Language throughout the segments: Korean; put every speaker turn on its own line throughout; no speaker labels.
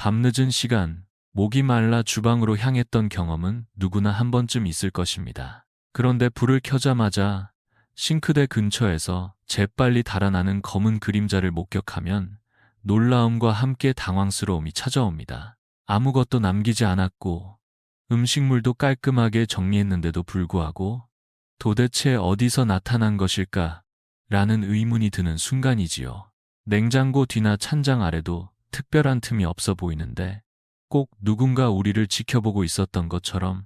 밤늦은 시간, 목이 말라 주방으로 향했던 경험은 누구나 한 번쯤 있을 것입니다. 그런데 불을 켜자마자 싱크대 근처에서 재빨리 달아나는 검은 그림자를 목격하면 놀라움과 함께 당황스러움이 찾아옵니다. 아무것도 남기지 않았고 음식물도 깔끔하게 정리했는데도 불구하고 도대체 어디서 나타난 것일까? 라는 의문이 드는 순간이지요. 냉장고 뒤나 찬장 아래도 특별한 틈이 없어 보이는데 꼭 누군가 우리를 지켜보고 있었던 것처럼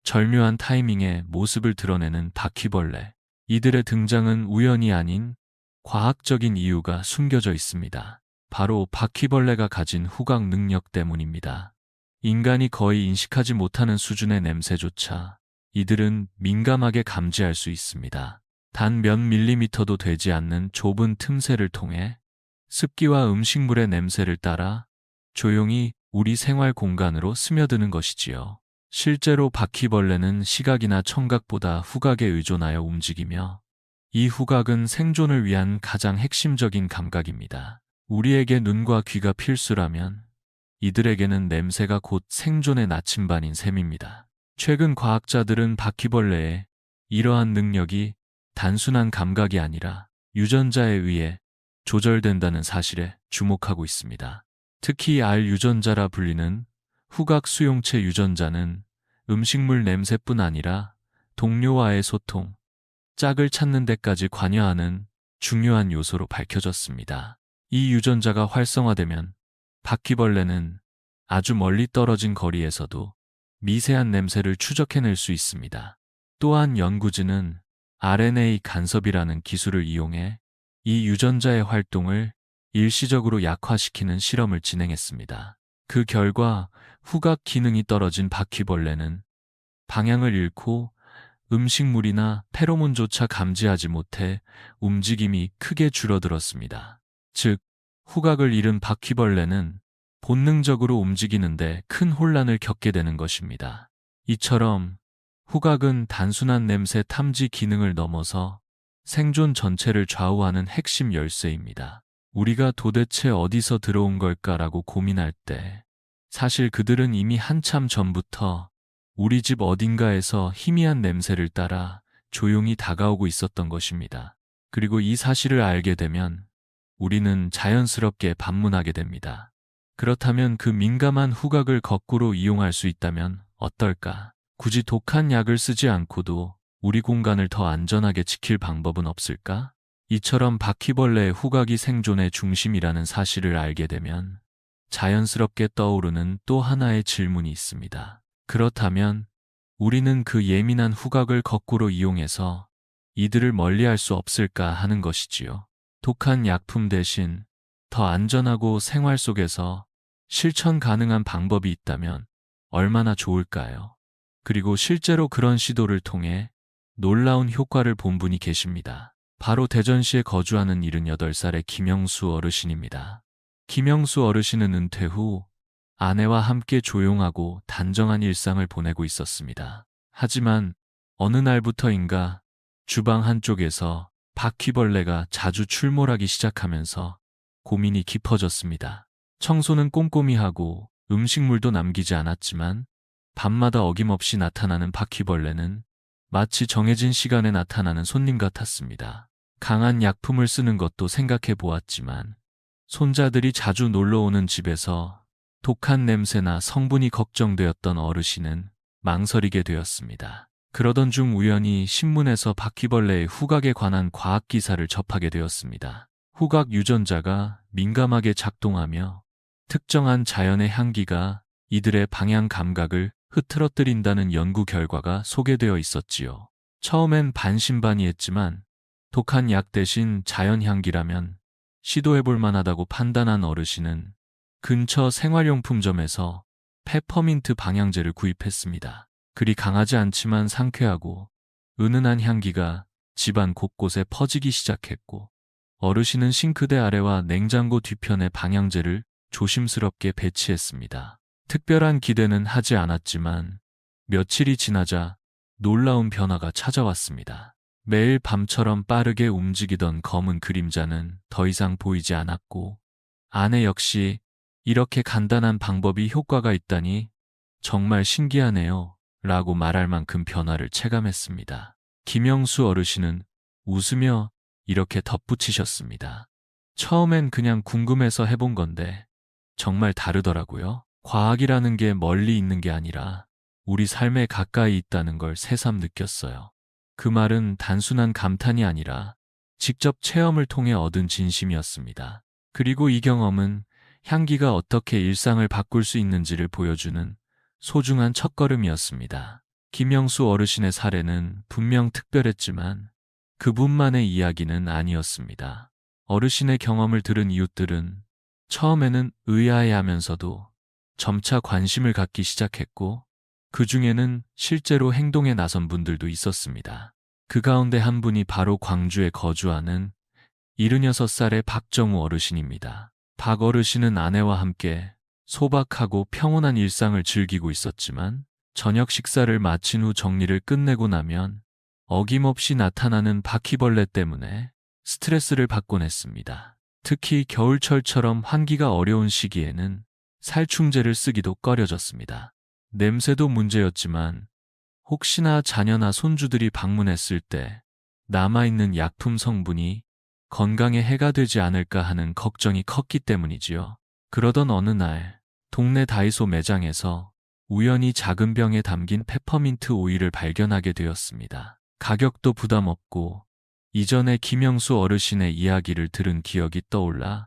절묘한 타이밍에 모습을 드러내는 바퀴벌레. 이들의 등장은 우연이 아닌 과학적인 이유가 숨겨져 있습니다. 바로 바퀴벌레가 가진 후각 능력 때문입니다. 인간이 거의 인식하지 못하는 수준의 냄새조차 이들은 민감하게 감지할 수 있습니다. 단 몇 밀리미터도 되지 않는 좁은 틈새를 통해 습기와 음식물의 냄새를 따라 조용히 우리 생활 공간으로 스며드는 것이지요. 실제로 바퀴벌레는 시각이나 청각보다 후각에 의존하여 움직이며 이 후각은 생존을 위한 가장 핵심적인 감각입니다. 우리에게 눈과 귀가 필수라면 이들에게는 냄새가 곧 생존의 나침반인 셈입니다. 최근 과학자들은 바퀴벌레의 이러한 능력이 단순한 감각이 아니라 유전자에 의해 조절된다는 사실에 주목하고 있습니다. 특히 R 유전자라 불리는 후각 수용체 유전자는 음식물 냄새뿐 아니라 동료와의 소통, 짝을 찾는 데까지 관여하는 중요한 요소로 밝혀졌습니다. 이 유전자가 활성화되면 바퀴벌레는 아주 멀리 떨어진 거리에서도 미세한 냄새를 추적해낼 수 있습니다. 또한 연구진은 RNA 간섭이라는 기술을 이용해 이 유전자의 활동을 일시적으로 약화시키는 실험을 진행했습니다. 그 결과 후각 기능이 떨어진 바퀴벌레는 방향을 잃고 음식물이나 페로몬조차 감지하지 못해 움직임이 크게 줄어들었습니다. 즉, 후각을 잃은 바퀴벌레는 본능적으로 움직이는데 큰 혼란을 겪게 되는 것입니다. 이처럼 후각은 단순한 냄새 탐지 기능을 넘어서 생존 전체를 좌우하는 핵심 열쇠입니다. 우리가 도대체 어디서 들어온 걸까라고 고민할 때 사실 그들은 이미 한참 전부터 우리 집 어딘가에서 희미한 냄새를 따라 조용히 다가오고 있었던 것입니다. 그리고 이 사실을 알게 되면 우리는 자연스럽게 반문하게 됩니다. 그렇다면 그 민감한 후각을 거꾸로 이용할 수 있다면 어떨까? 굳이 독한 약을 쓰지 않고도 우리 공간을 더 안전하게 지킬 방법은 없을까? 이처럼 바퀴벌레의 후각이 생존의 중심이라는 사실을 알게 되면 자연스럽게 떠오르는 또 하나의 질문이 있습니다. 그렇다면 우리는 그 예민한 후각을 거꾸로 이용해서 이들을 멀리할 수 없을까 하는 것이지요. 독한 약품 대신 더 안전하고 생활 속에서 실천 가능한 방법이 있다면 얼마나 좋을까요? 그리고 실제로 그런 시도를 통해 놀라운 효과를 본 분이 계십니다. 바로 대전시에 거주하는 78살의 김영수 어르신입니다. 김영수 어르신은 은퇴 후 아내와 함께 조용하고 단정한 일상을 보내고 있었습니다. 하지만 어느 날부터인가 주방 한쪽에서 바퀴벌레가 자주 출몰하기 시작하면서 고민이 깊어졌습니다. 청소는 꼼꼼히 하고 음식물도 남기지 않았지만 밤마다 어김없이 나타나는 바퀴벌레는 마치 정해진 시간에 나타나는 손님 같았습니다. 강한 약품을 쓰는 것도 생각해 보았지만 손자들이 자주 놀러 오는 집에서 독한 냄새나 성분이 걱정되었던 어르신은 망설이게 되었습니다. 그러던 중 우연히 신문에서 바퀴벌레의 후각에 관한 과학 기사를 접하게 되었습니다. 후각 유전자가 민감하게 작동하며 특정한 자연의 향기가 이들의 방향 감각을 흐트러뜨린다는 연구 결과가 소개되어 있었지요. 처음엔 반신반의했지만 독한 약 대신 자연 향기라면 시도해볼 만하다고 판단한 어르신은 근처 생활용품점에서 페퍼민트 방향제를 구입했습니다. 그리 강하지 않지만 상쾌하고 은은한 향기가 집안 곳곳에 퍼지기 시작했고 어르신은 싱크대 아래와 냉장고 뒤편에 방향제를 조심스럽게 배치했습니다. 특별한 기대는 하지 않았지만 며칠이 지나자 놀라운 변화가 찾아왔습니다. 매일 밤처럼 빠르게 움직이던 검은 그림자는 더 이상 보이지 않았고 아내 역시 이렇게 간단한 방법이 효과가 있다니 정말 신기하네요. 라고 말할 만큼 변화를 체감했습니다. 김영수 어르신은 웃으며 이렇게 덧붙이셨습니다. 처음엔 그냥 궁금해서 해본 건데 정말 다르더라고요. 과학이라는 게 멀리 있는 게 아니라 우리 삶에 가까이 있다는 걸 새삼 느꼈어요. 그 말은 단순한 감탄이 아니라 직접 체험을 통해 얻은 진심이었습니다. 그리고 이 경험은 향기가 어떻게 일상을 바꿀 수 있는지를 보여주는 소중한 첫걸음이었습니다. 김영수 어르신의 사례는 분명 특별했지만 그분만의 이야기는 아니었습니다. 어르신의 경험을 들은 이웃들은 처음에는 의아해하면서도 점차 관심을 갖기 시작했고 그 중에는 실제로 행동에 나선 분들도 있었습니다. 그 가운데 한 분이 바로 광주에 거주하는 76살의 박정우 어르신입니다. 박 어르신은 아내와 함께 소박하고 평온한 일상을 즐기고 있었지만 저녁 식사를 마친 후 정리를 끝내고 나면 어김없이 나타나는 바퀴벌레 때문에 스트레스를 받곤 했습니다. 특히 겨울철처럼 환기가 어려운 시기에는 살충제를 쓰기도 꺼려졌습니다. 냄새도 문제였지만 혹시나 자녀나 손주들이 방문했을 때 남아있는 약품 성분이 건강에 해가 되지 않을까 하는 걱정이 컸기 때문이지요. 그러던 어느 날 동네 다이소 매장에서 우연히 작은 병에 담긴 페퍼민트 오일을 발견하게 되었습니다. 가격도 부담 없고 이전에 김영수 어르신의 이야기를 들은 기억이 떠올라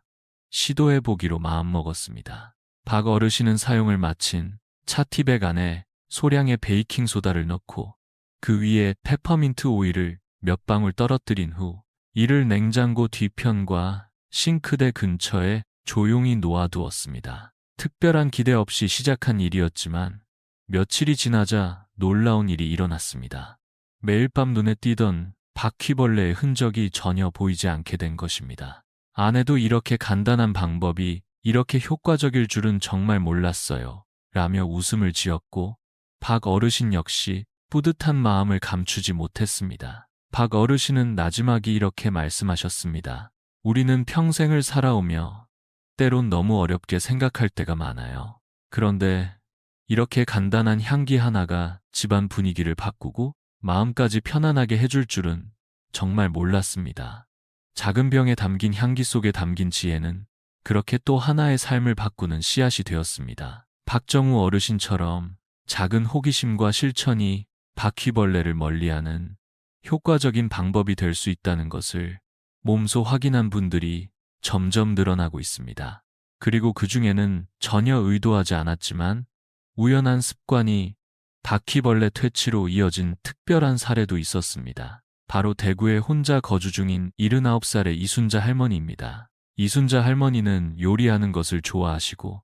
시도해보기로 마음먹었습니다. 박 어르신은 사용을 마친 차티백 안에 소량의 베이킹소다를 넣고 그 위에 페퍼민트 오일을 몇 방울 떨어뜨린 후 이를 냉장고 뒤편과 싱크대 근처에 조용히 놓아두었습니다. 특별한 기대 없이 시작한 일이었지만 며칠이 지나자 놀라운 일이 일어났습니다. 매일 밤 눈에 띄던 바퀴벌레의 흔적이 전혀 보이지 않게 된 것입니다. 아내도 이렇게 간단한 방법이 이렇게 효과적일 줄은 정말 몰랐어요. 라며 웃음을 지었고 박 어르신 역시 뿌듯한 마음을 감추지 못했습니다. 박 어르신은 나지막이 이렇게 말씀하셨습니다. 우리는 평생을 살아오며 때론 너무 어렵게 생각할 때가 많아요. 그런데 이렇게 간단한 향기 하나가 집안 분위기를 바꾸고 마음까지 편안하게 해줄 줄은 정말 몰랐습니다. 작은 병에 담긴 향기 속에 담긴 지혜는 그렇게 또 하나의 삶을 바꾸는 씨앗이 되었습니다. 박정우 어르신처럼 작은 호기심과 실천이 바퀴벌레를 멀리하는 효과적인 방법이 될 수 있다는 것을 몸소 확인한 분들이 점점 늘어나고 있습니다. 그리고 그 중에는 전혀 의도하지 않았지만 우연한 습관이 바퀴벌레 퇴치로 이어진 특별한 사례도 있었습니다. 바로 대구에 혼자 거주 중인 79살의 이순자 할머니입니다. 이순자 할머니는 요리하는 것을 좋아하시고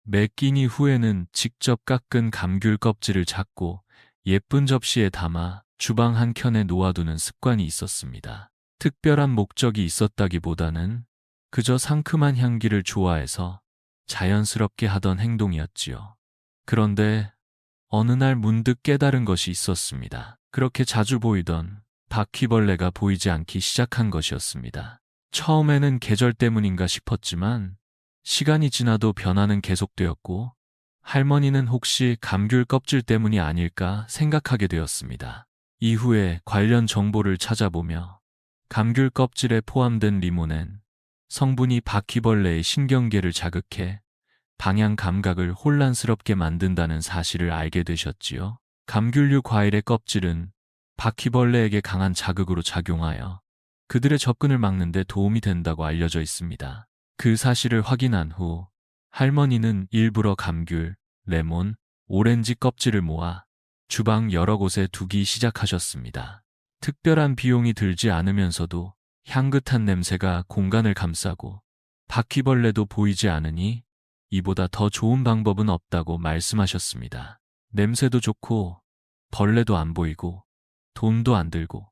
매 끼니 후에는 직접 깎은 감귤 껍질을 잡고 예쁜 접시에 담아 주방 한켠에 놓아두는 습관이 있었습니다. 특별한 목적이 있었다기보다는 그저 상큼한 향기를 좋아해서 자연스럽게 하던 행동이었지요. 그런데 어느 날 문득 깨달은 것이 있었습니다. 그렇게 자주 보이던 바퀴벌레가 보이지 않기 시작한 것이었습니다. 처음에는 계절 때문인가 싶었지만 시간이 지나도 변화는 계속되었고 할머니는 혹시 감귤 껍질 때문이 아닐까 생각하게 되었습니다. 이후에 관련 정보를 찾아보며 감귤 껍질에 포함된 리모넨 성분이 바퀴벌레의 신경계를 자극해 방향 감각을 혼란스럽게 만든다는 사실을 알게 되셨지요. 감귤류 과일의 껍질은 바퀴벌레에게 강한 자극으로 작용하여 그들의 접근을 막는 데 도움이 된다고 알려져 있습니다. 그 사실을 확인한 후 할머니는 일부러 감귤, 레몬, 오렌지 껍질을 모아 주방 여러 곳에 두기 시작하셨습니다. 특별한 비용이 들지 않으면서도 향긋한 냄새가 공간을 감싸고 바퀴벌레도 보이지 않으니 이보다 더 좋은 방법은 없다고 말씀하셨습니다. 냄새도 좋고 벌레도 안 보이고 돈도 안 들고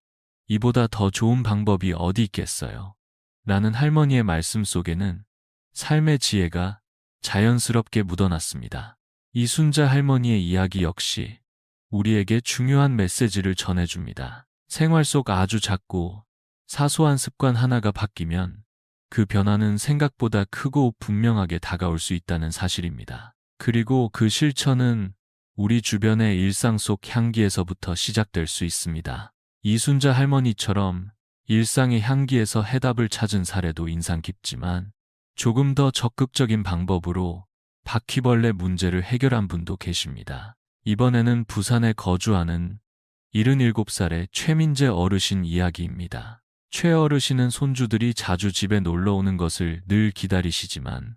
이보다 더 좋은 방법이 어디 있겠어요. 라는 할머니의 말씀 속에는 삶의 지혜가 자연스럽게 묻어났습니다. 이순자 할머니의 이야기 역시 우리에게 중요한 메시지를 전해줍니다. 생활 속 아주 작고 사소한 습관 하나가 바뀌면 그 변화는 생각보다 크고 분명하게 다가올 수 있다는 사실입니다. 그리고 그 실천은 우리 주변의 일상 속 향기에서부터 시작될 수 있습니다. 이순자 할머니처럼 일상의 향기에서 해답을 찾은 사례도 인상 깊지만 조금 더 적극적인 방법으로 바퀴벌레 문제를 해결한 분도 계십니다. 이번에는 부산에 거주하는 77살의 최민재 어르신 이야기입니다. 최 어르신은 손주들이 자주 집에 놀러 오는 것을 늘 기다리시지만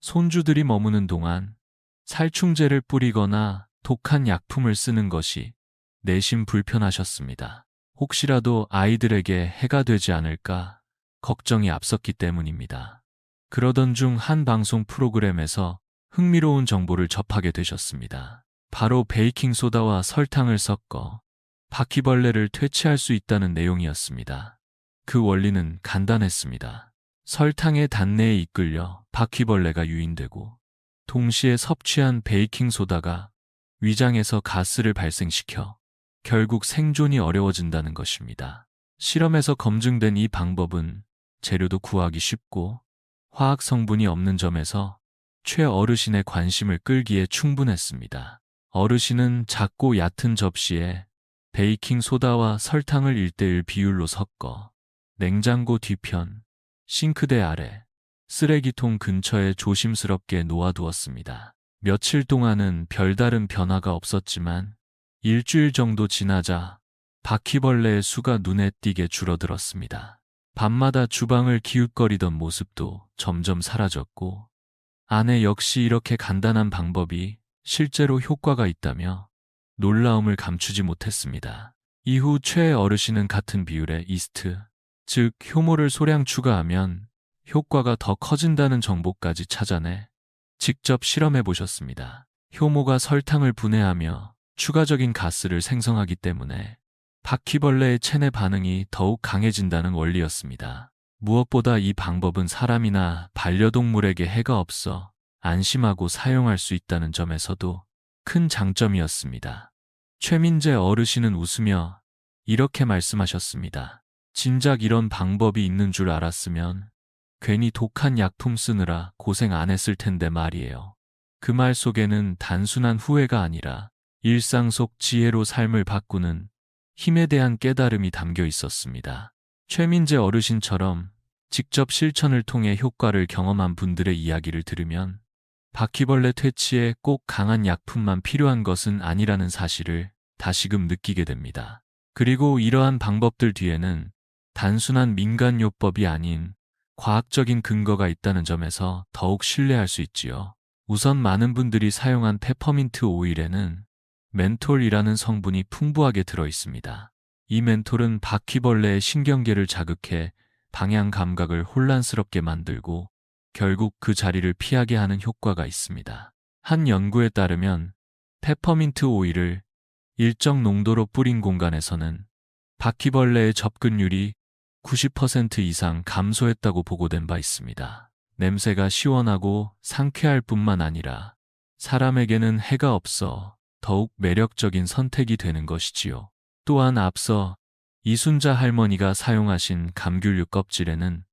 손주들이 머무는 동안 살충제를 뿌리거나 독한 약품을 쓰는 것이 내심 불편하셨습니다. 혹시라도 아이들에게 해가 되지 않을까 걱정이 앞섰기 때문입니다. 그러던 중 한 방송 프로그램에서 흥미로운 정보를 접하게 되셨습니다. 바로 베이킹소다와 설탕을 섞어 바퀴벌레를 퇴치할 수 있다는 내용이었습니다. 그 원리는 간단했습니다. 설탕의 단내에 이끌려 바퀴벌레가 유인되고 동시에 섭취한 베이킹소다가 위장에서 가스를 발생시켜 결국 생존이 어려워진다는 것입니다. 실험에서 검증된 이 방법은 재료도 구하기 쉽고 화학 성분이 없는 점에서 최 어르신의 관심을 끌기에 충분했습니다. 어르신은 작고 얕은 접시에 베이킹 소다와 설탕을 1:1 비율로 섞어 냉장고 뒤편, 싱크대 아래, 쓰레기통 근처에 조심스럽게 놓아두었습니다. 며칠 동안은 별다른 변화가 없었지만 일주일 정도 지나자 바퀴벌레의 수가 눈에 띄게 줄어들었습니다. 밤마다 주방을 기웃거리던 모습도 점점 사라졌고 아내 역시 이렇게 간단한 방법이 실제로 효과가 있다며 놀라움을 감추지 못했습니다. 이후 최 어르신은 같은 비율의 이스트, 즉 효모를 소량 추가하면 효과가 더 커진다는 정보까지 찾아내 직접 실험해 보셨습니다. 효모가 설탕을 분해하며 추가적인 가스를 생성하기 때문에 바퀴벌레의 체내 반응이 더욱 강해진다는 원리였습니다. 무엇보다 이 방법은 사람이나 반려동물에게 해가 없어 안심하고 사용할 수 있다는 점에서도 큰 장점이었습니다. 최민재 어르신은 웃으며 이렇게 말씀하셨습니다. 진작 이런 방법이 있는 줄 알았으면 괜히 독한 약품 쓰느라 고생 안 했을 텐데 말이에요. 그 말 속에는 단순한 후회가 아니라 일상 속 지혜로 삶을 바꾸는 힘에 대한 깨달음이 담겨 있었습니다. 최민재 어르신처럼 직접 실천을 통해 효과를 경험한 분들의 이야기를 들으면 바퀴벌레 퇴치에 꼭 강한 약품만 필요한 것은 아니라는 사실을 다시금 느끼게 됩니다. 그리고 이러한 방법들 뒤에는 단순한 민간요법이 아닌 과학적인 근거가 있다는 점에서 더욱 신뢰할 수 있지요. 우선 많은 분들이 사용한 페퍼민트 오일에는 멘톨이라는 성분이 풍부하게 들어 있습니다. 이 멘톨은 바퀴벌레의 신경계를 자극해 방향 감각을 혼란스럽게 만들고 결국 그 자리를 피하게 하는 효과가 있습니다. 한 연구에 따르면 페퍼민트 오일을 일정 농도로 뿌린 공간에서는 바퀴벌레의 접근율이 90% 이상 감소했다고 보고된 바 있습니다. 냄새가 시원하고 상쾌할 뿐만 아니라 사람에게는 해가 없어 더욱 매력적인 선택이 되는 것이지요. 또한 앞서 이순자 할머니가 사용하신 감귤류 껍질에는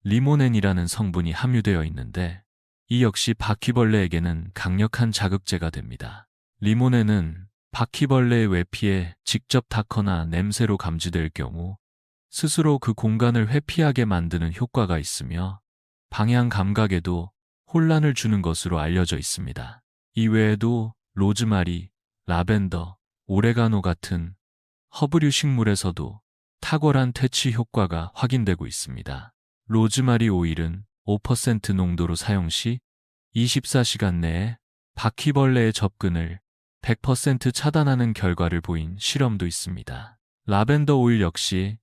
리모넨이라는 성분이 함유되어 있는데 이 역시 바퀴벌레에게는 강력한 자극제가 됩니다. 리모넨은 바퀴벌레의 외피에 직접 닿거나 냄새로 감지될 경우 스스로 그 공간을 회피하게 만드는 효과가 있으며 방향 감각에도 혼란을 주는 것으로 알려져 있습니다. 이 외에도 로즈마리, 라벤더, 오레가노 같은 허브류 식물에서도 탁월한 퇴치 효과가 확인되고 있습니다. 로즈마리 오일은 5% 농도로 사용 시 24시간 내에 바퀴벌레의 접근을 100% 차단하는 결과를 보인 실험도 있습니다. 라벤더 오일 역시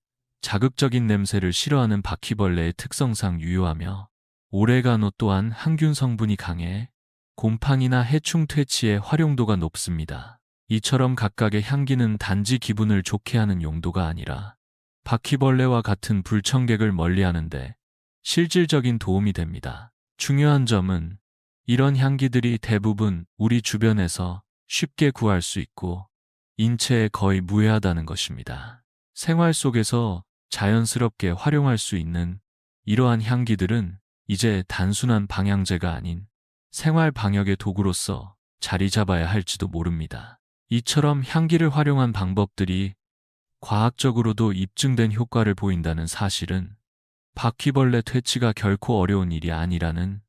자극적인 냄새를 싫어하는 바퀴벌레의 특성상 유효하며 오레가노 또한 항균 성분이 강해 곰팡이나 해충 퇴치에 활용도가 높습니다. 이처럼 각각의 향기는 단지 기분을 좋게 하는 용도가 아니라 바퀴벌레와 같은 불청객을 멀리하는데 실질적인 도움이 됩니다. 중요한 점은 이런 향기들이 대부분 우리 주변에서 쉽게 구할 수 있고 인체에 거의 무해하다는 것입니다. 생활 속에서 자연스럽게 활용할 수 있는 이러한 향기들은 이제 단순한 방향제가 아닌 생활 방역의 도구로서 자리 잡아야 할지도 모릅니다. 이처럼 향기를 활용한 방법들이 과학적으로도 입증된 효과를 보인다는 사실은 바퀴벌레 퇴치가 결코 어려운 일이 아니라는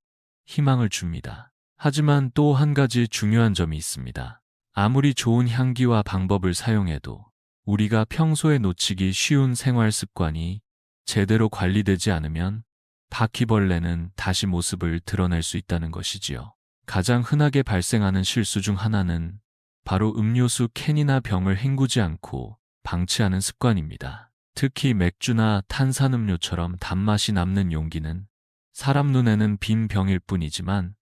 희망을 줍니다. 하지만 또 한 가지 중요한 점이 있습니다. 아무리 좋은 향기와 방법을 사용해도 우리가 평소에 놓치기 쉬운 생활 습관이 제대로 관리되지 않으면 바퀴벌레는 다시 모습을 드러낼 수 있다는 것이지요. 가장 흔하게 발생하는 실수 중 하나는 바로 음료수 캔이나 병을 헹구지 않고 방치하는 습관입니다. 특히 맥주나 탄산음료처럼 단맛이 남는 용기는 사람 눈에는 빈 병일 뿐이지만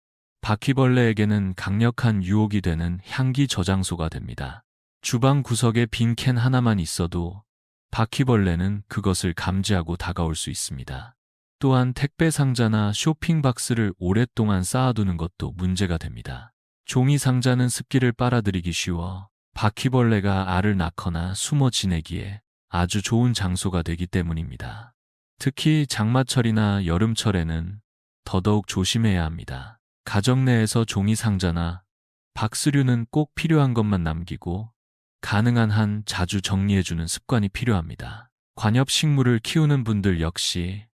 바퀴벌레에게는 강력한 유혹이 되는 향기 저장소가 됩니다. 주방 구석에 빈 캔 하나만 있어도 바퀴벌레는 그것을 감지하고 다가올 수 있습니다. 또한 택배 상자나 쇼핑 박스를 오랫동안 쌓아두는 것도 문제가 됩니다. 종이 상자는 습기를 빨아들이기 쉬워 바퀴벌레가 알을 낳거나 숨어 지내기에 아주 좋은 장소가 되기 때문입니다. 특히 장마철이나 여름철에는 더더욱 조심해야 합니다. 가정 내에서 종이 상자나 박스류는 꼭 필요한 것만 남기고 가능한 한 자주 정리해주는 습관이 필요합니다. 관엽식물을 키우는 분들 역시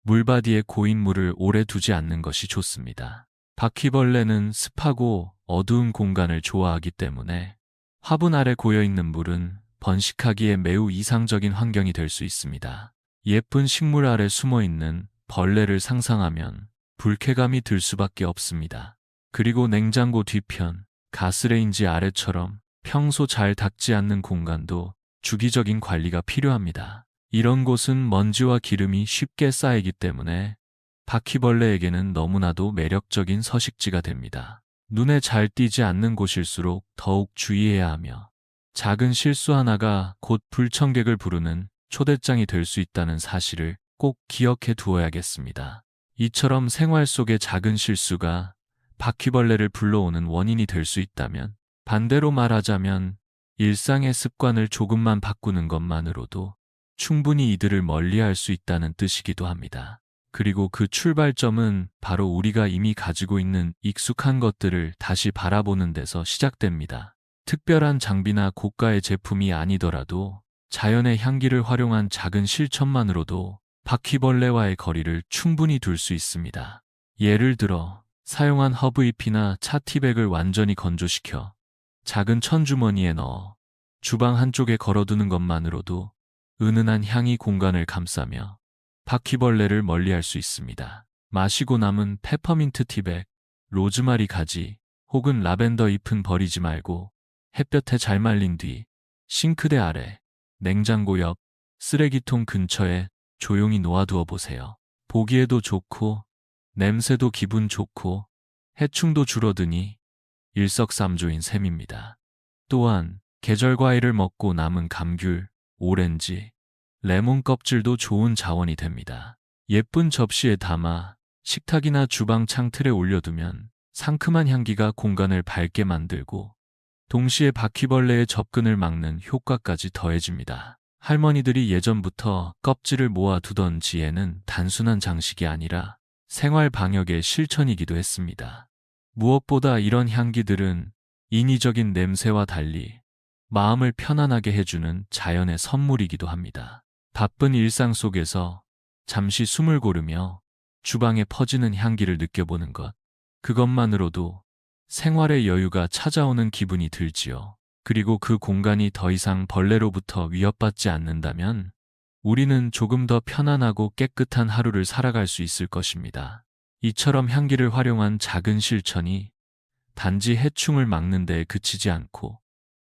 물바디에 고인 물을 오래 두지 않는 것이 좋습니다. 바퀴벌레는 습하고 어두운 공간을 좋아하기 때문에 화분 아래 고여있는 물은 번식하기에 매우 이상적인 환경이 될 수 있습니다. 예쁜 식물 아래 숨어있는 벌레를 상상하면 불쾌감이 들 수밖에 없습니다. 그리고 냉장고 뒤편, 가스레인지 아래처럼 평소 잘 닦지 않는 공간도 주기적인 관리가 필요합니다. 이런 곳은 먼지와 기름이 쉽게 쌓이기 때문에 바퀴벌레에게는 너무나도 매력적인 서식지가 됩니다. 눈에 잘 띄지 않는 곳일수록 더욱 주의해야 하며 작은 실수 하나가 곧 불청객을 부르는 초대장이 될 수 있다는 사실을 꼭 기억해 두어야겠습니다. 이처럼 생활 속의 작은 실수가 바퀴벌레를 불러오는 원인이 될 수 있다면, 반대로 말하자면 일상의 습관을 조금만 바꾸는 것만으로도 충분히 이들을 멀리할 수 있다는 뜻이기도 합니다. 그리고 그 출발점은 바로 우리가 이미 가지고 있는 익숙한 것들을 다시 바라보는 데서 시작됩니다. 특별한 장비나 고가의 제품이 아니더라도 자연의 향기를 활용한 작은 실천만으로도 바퀴벌레와의 거리를 충분히 둘 수 있습니다. 예를 들어 사용한 허브잎이나 차티백을 완전히 건조시켜 작은 천주머니에 넣어 주방 한쪽에 걸어두는 것만으로도 은은한 향이 공간을 감싸며 바퀴벌레를 멀리할 수 있습니다. 마시고 남은 페퍼민트 티백, 로즈마리 가지 혹은 라벤더 잎은 버리지 말고 햇볕에 잘 말린 뒤 싱크대 아래, 냉장고 옆, 쓰레기통 근처에 조용히 놓아두어 보세요. 보기에도 좋고 냄새도 기분 좋고 해충도 줄어드니 일석삼조인 셈입니다. 또한 계절 과일을 먹고 남은 감귤, 오렌지, 레몬 껍질도 좋은 자원이 됩니다. 예쁜 접시에 담아 식탁이나 주방 창틀에 올려두면 상큼한 향기가 공간을 밝게 만들고 동시에 바퀴벌레의 접근을 막는 효과까지 더해집니다. 할머니들이 예전부터 껍질을 모아두던 지혜는 단순한 장식이 아니라 생활 방역의 실천이기도 했습니다. 무엇보다 이런 향기들은 인위적인 냄새와 달리 마음을 편안하게 해주는 자연의 선물이기도 합니다. 바쁜 일상 속에서 잠시 숨을 고르며 주방에 퍼지는 향기를 느껴보는 것, 그것만으로도 생활의 여유가 찾아오는 기분이 들지요. 그리고 그 공간이 더 이상 벌레로부터 위협받지 않는다면 우리는 조금 더 편안하고 깨끗한 하루를 살아갈 수 있을 것입니다. 이처럼 향기를 활용한 작은 실천이 단지 해충을 막는 데에 그치지 않고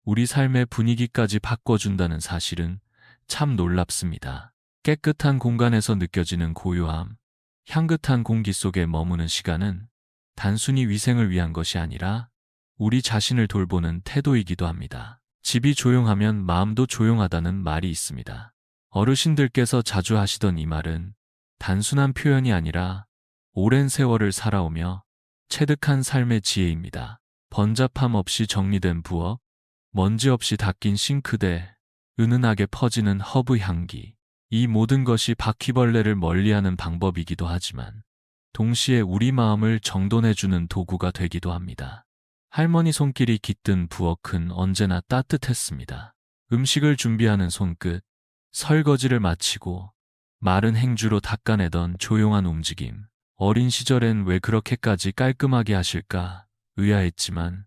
우리 삶의 분위기까지 바꿔준다는 사실은 참 놀랍습니다. 깨끗한 공간에서 느껴지는 고요함, 향긋한 공기 속에 머무는 시간은 단순히 위생을 위한 것이 아니라 우리 자신을 돌보는 태도이기도 합니다. 집이 조용하면 마음도 조용하다는 말이 있습니다. 어르신들께서 자주 하시던 이 말은 단순한 표현이 아니라 오랜 세월을 살아오며 체득한 삶의 지혜입니다. 번잡함 없이 정리된 부엌, 먼지 없이 닦인 싱크대, 은은하게 퍼지는 허브 향기. 이 모든 것이 바퀴벌레를 멀리하는 방법이기도 하지만 동시에 우리 마음을 정돈해주는 도구가 되기도 합니다. 할머니 손길이 깃든 부엌은 언제나 따뜻했습니다. 음식을 준비하는 손끝, 설거지를 마치고 마른 행주로 닦아내던 조용한 움직임. 어린 시절엔 왜 그렇게까지 깔끔하게 하실까 의아했지만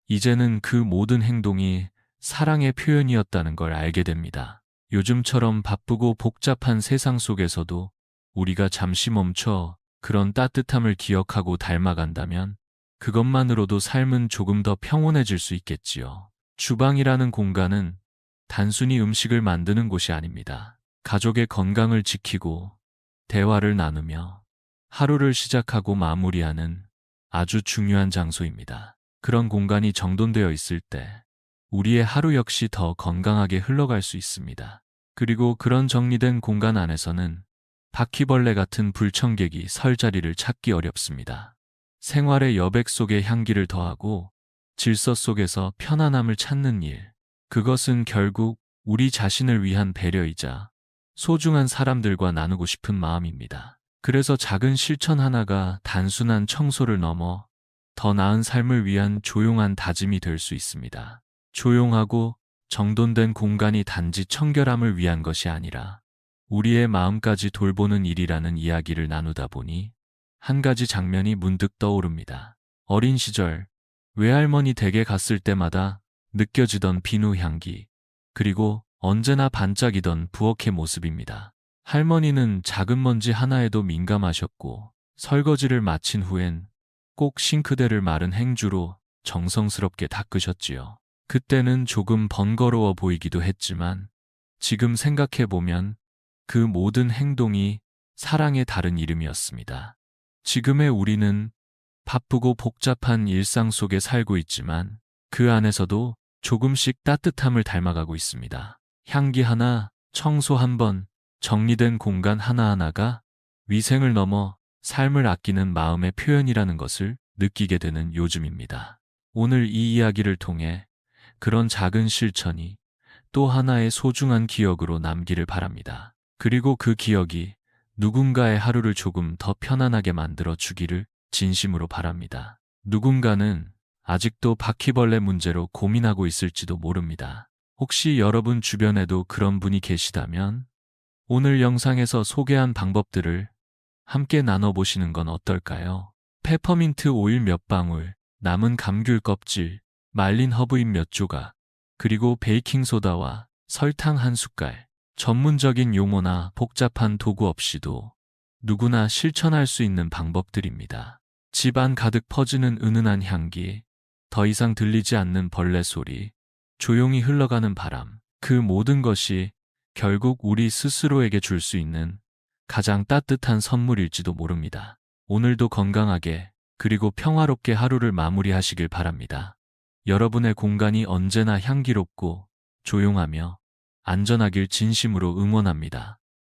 이제는 그 모든 행동이 사랑의 표현이었다는 걸 알게 됩니다. 요즘처럼 바쁘고 복잡한 세상 속에서도 우리가 잠시 멈춰 그런 따뜻함을 기억하고 닮아간다면 그것만으로도 삶은 조금 더 평온해질 수 있겠지요. 주방이라는 공간은 단순히 음식을 만드는 곳이 아닙니다. 가족의 건강을 지키고 대화를 나누며 하루를 시작하고 마무리하는 아주 중요한 장소입니다. 그런 공간이 정돈되어 있을 때 우리의 하루 역시 더 건강하게 흘러갈 수 있습니다. 그리고 그런 정리된 공간 안에서는 바퀴벌레 같은 불청객이 설 자리를 찾기 어렵습니다. 생활의 여백 속에 향기를 더하고 질서 속에서 편안함을 찾는 일. 그것은 결국 우리 자신을 위한 배려이자 소중한 사람들과 나누고 싶은 마음입니다. 그래서 작은 실천 하나가 단순한 청소를 넘어 더 나은 삶을 위한 조용한 다짐이 될 수 있습니다. 조용하고 정돈된 공간이 단지 청결함을 위한 것이 아니라 우리의 마음까지 돌보는 일이라는 이야기를 나누다 보니 한 가지 장면이 문득 떠오릅니다. 어린 시절 외할머니 댁에 갔을 때마다 느껴지던 비누 향기, 그리고 언제나 반짝이던 부엌의 모습입니다. 할머니는 작은 먼지 하나에도 민감하셨고 설거지를 마친 후엔 꼭 싱크대를 마른 행주로 정성스럽게 닦으셨지요. 그때는 조금 번거로워 보이기도 했지만 지금 생각해보면 그 모든 행동이 사랑의 다른 이름이었습니다. 지금의 우리는 바쁘고 복잡한 일상 속에 살고 있지만 그 안에서도 조금씩 따뜻함을 닮아가고 있습니다. 향기 하나, 청소 한 번, 정리된 공간 하나하나가 위생을 넘어 삶을 아끼는 마음의 표현이라는 것을 느끼게 되는 요즘입니다. 오늘 이 이야기를 통해 그런 작은 실천이 또 하나의 소중한 기억으로 남기를 바랍니다. 그리고 그 기억이 누군가의 하루를 조금 더 편안하게 만들어 주기를 진심으로 바랍니다. 누군가는 아직도 바퀴벌레 문제로 고민하고 있을지도 모릅니다. 혹시 여러분 주변에도 그런 분이 계시다면 오늘 영상에서 소개한 방법들을 함께 나눠보시는 건 어떨까요? 페퍼민트 오일 몇 방울, 남은 감귤 껍질, 말린 허브잎 몇 조각, 그리고 베이킹소다와 설탕 한 숟갈. 전문적인 용어나 복잡한 도구 없이도 누구나 실천할 수 있는 방법들입니다. 집안 가득 퍼지는 은은한 향기, 더 이상 들리지 않는 벌레 소리, 조용히 흘러가는 바람, 그 모든 것이 결국 우리 스스로에게 줄 수 있는 가장 따뜻한 선물일지도 모릅니다. 오늘도 건강하게 그리고 평화롭게 하루를 마무리하시길 바랍니다. 여러분의 공간이 언제나 향기롭고 조용하며 안전하길 진심으로 응원합니다.